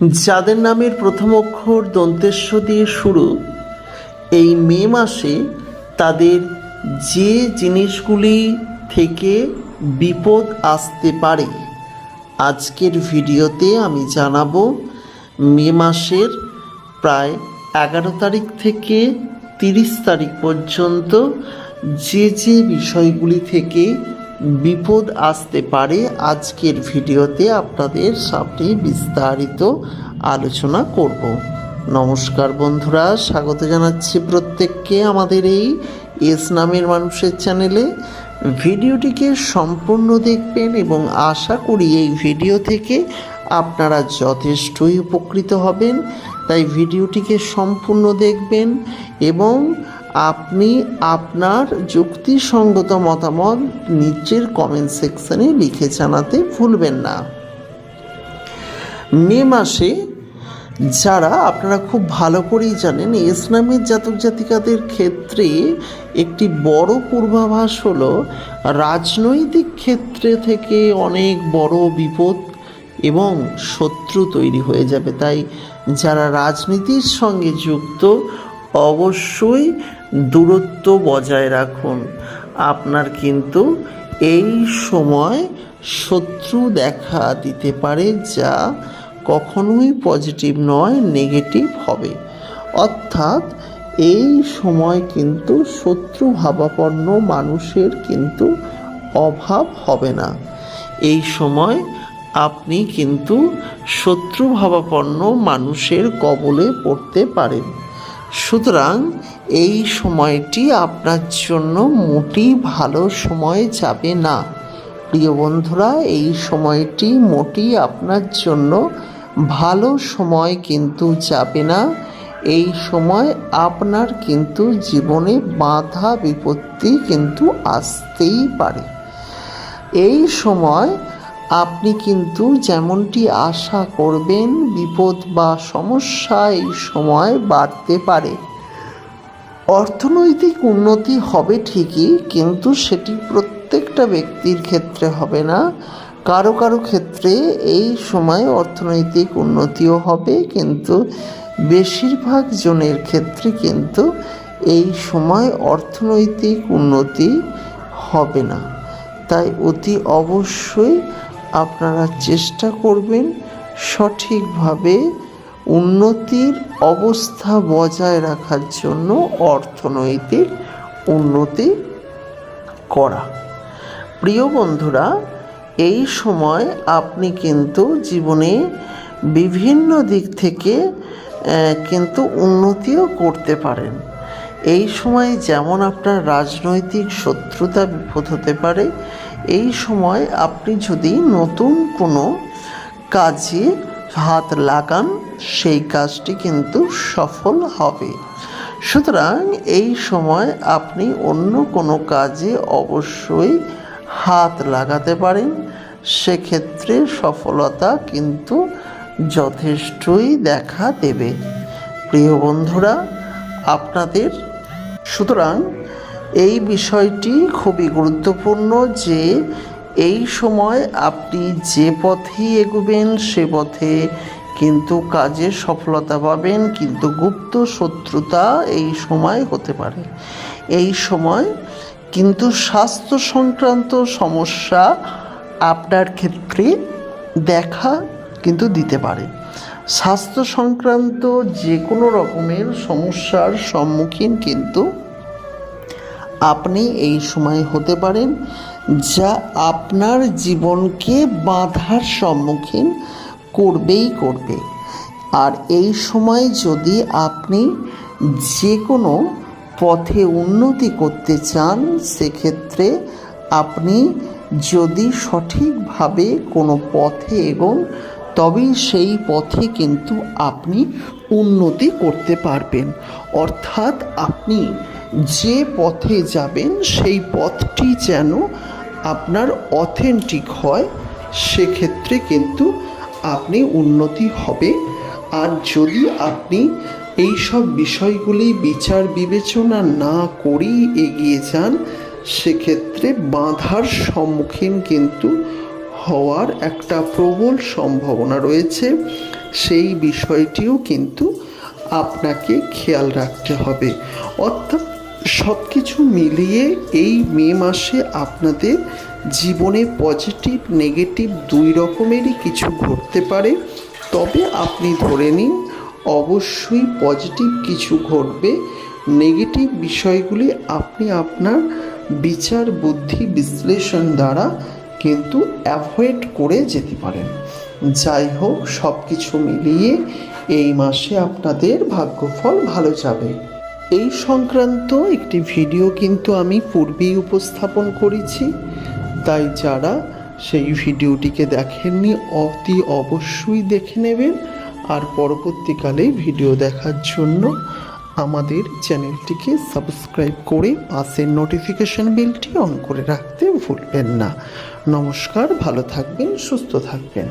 যাদের নামের প্রথম অক্ষর দন্তেশ্ব দিয়ে শুরু, এই মে মাসে তাদের যে জিনিসগুলি থেকে বিপদ আসতে পারে আজকের ভিডিওতে আমি জানাবো। মে মাসের প্রায় 11 তারিখ থেকে 30 তারিখ পর্যন্ত যে যে বিষয়গুলি থেকে বিপদ আসতে পারে আজকের ভিডিওতে আপনাদের সামনে বিস্তারিত আলোচনা করব। নমস্কার বন্ধুরা, স্বাগত জানাচ্ছি প্রত্যেককে আমাদের এই এস নামের মানুষের চ্যানেলে। ভিডিওটিকে সম্পূর্ণ দেখবেন এবং আশা করি এই ভিডিও থেকে আপনারা যথেষ্টই উপকৃত হবেন। তাই ভিডিওটিকে সম্পূর্ণ দেখবেন এবং আপনি আপনার যুক্তিসঙ্গত মতামত নিচের কমেন্ট সেকশনে লিখে জানাতে ভুলবেন না। মে মাসে যারা আপনারা খুব ভালো করেই জানেন, এস নামের জাতক জাতিকাদের ক্ষেত্রে একটি বড় পূর্বাভাস হলো রাজনৈতিক ক্ষেত্রে থেকে অনেক বড় বিপদ এবং শত্রু তৈরি হয়ে যাবে। তাই যারা রাজনীতির সঙ্গে যুক্ত অবশ্যই দূরত্ব বজায় রাখুন। আপনার কিন্তু এই সময় শত্রু দেখা দিতে পারে, যা কখনোই পজিটিভ নয়, নেগেটিভ হবে। অর্থাৎ এই সময় কিন্তু শত্রু ভাবাপন্ন মানুষের কিন্তু অভাব হবে না। এই সময় আপনি কিন্তু শত্রু ভাবাপন্ন মানুষের কবলে পড়তে পারেন। সুতরাং এই সময়টি আপনার জন্য মোটেই ভালো সময় যাবে না। প্রিয় বন্ধুরা, এই সময়টি মোটেই আপনার জন্য ভালো সময় কিন্তু যাবে না। এই সময় আপনার কিন্তু জীবনে বাধা বিপত্তি কিন্তু আসতেই পারে। এই সময় আপনি কিন্তু যেমনটি আশা করবেন, বিপদ বা সমস্যা এই সময় বাড়তে পারে। অর্থনৈতিক উন্নতি হবে ঠিকই, কিন্তু সেটি প্রত্যেকটা ব্যক্তির ক্ষেত্রে হবে না। কারো কারো ক্ষেত্রে এই সময় অর্থনৈতিক উন্নতিও হবে, কিন্তু বেশিরভাগ জনের ক্ষেত্রে কিন্তু এই সময় অর্থনৈতিক উন্নতি হবে না। তাই অতি অবশ্যই আপনারা চেষ্টা করবেন সঠিকভাবে উন্নতির অবস্থা বজায় রাখার জন্য অর্থনৈতিক উন্নতি করা। প্রিয় বন্ধুরা, এই সময় আপনি কিন্তু জীবনে বিভিন্ন দিক থেকে কিন্তু উন্নতিও করতে পারেন। এই সময় যেমন আপনার রাজনৈতিক শত্রুতা বিপদ হতে পারে, এই সময় আপনি যদি নতুন কোনো কাজে হাত লাগান সেই কাজটি কিন্তু সফল হবে। সুতরাং এই সময় আপনি অন্য কোনো কাজে অবশ্যই হাত লাগাতে পারেন, সেক্ষেত্রে সফলতা কিন্তু যথেষ্টই দেখা দেবে। প্রিয় বন্ধুরা, আপনাদের সুতরাং এই বিষয়টি খুবই গুরুত্বপূর্ণ যে এই সময় আপনি যে পথেই এগোবেন সে পথে কিন্তু কাজে সফলতা পাবেন, কিন্তু গুপ্ত শত্রুতা এই সময় হতে পারে। এই সময় কিন্তু স্বাস্থ্য সংক্রান্ত সমস্যা আপনার ক্ষেত্রে দেখা কিন্তু দিতে পারে। স্বাস্থ্য সংক্রান্ত যে কোনো রকমের সমস্যার সম্মুখীন কিন্তু আপনি এই সময় হতে পারেন, যা আপনার জীবনকে বাধার সম্মুখীন করবেই করবে। আর এই সময় যদি আপনি যে কোনো পথে উন্নতি করতে চান, সেক্ষেত্রে আপনি যদি সঠিকভাবে কোনো পথে এগোন, তবেই সেই পথে কিন্তু আপনি উন্নতি করতে পারবেন। অর্থাৎ আপনি যে পথে যাবেন সেই পথটি যেন আপনার অথেন্টিক হয়, সেক্ষেত্রে কিন্তু আপনি উন্নতি হবে। আর যদি আপনি এই সব বিষয়গুলি বিচার বিবেচনা না করেই এগিয়ে যান, সেক্ষেত্রে বাধার সম্মুখীন কিন্তু হওয়ার একটা প্রবল সম্ভাবনা রয়েছে। সেই বিষয়টিও কিন্তু আপনাকে খেয়াল রাখতে হবে। অর্থাৎ সব কিছু মিলিয়ে এই মে মাসে আপনাদের জীবনে পজিটিভ নেগেটিভ দুই রকমেরই কিছু ঘটতে পারে। তবে আপনি ধরে নিন অবশ্যই পজিটিভ কিছু ঘটবে। নেগেটিভ বিষয়গুলি আপনি আপনার বিচার বুদ্ধি বিশ্লেষণ দ্বারা কিন্তু অ্যাভয়েড করে যেতে পারেন। যাই হোক, সব কিছু মিলিয়ে এই মাসে আপনাদের ভাগ্যফল ভালো যাবে। এই সংক্রান্ত একটি ভিডিও কিন্তু আমি পূর্বেই উপস্থাপন করেছি, তাই যারা সেই ভিডিওটিকে দেখেননি অতি অবশ্যই দেখে নেবেন। আর পরবর্তীকালে ভিডিও দেখার জন্য আমাদের চ্যানেলটিকে সাবস্ক্রাইব করে পাশের নোটিফিকেশন বেলটি অন করে রাখতে ভুলবেন না। নমস্কার, ভালো থাকবেন, সুস্থ থাকবেন।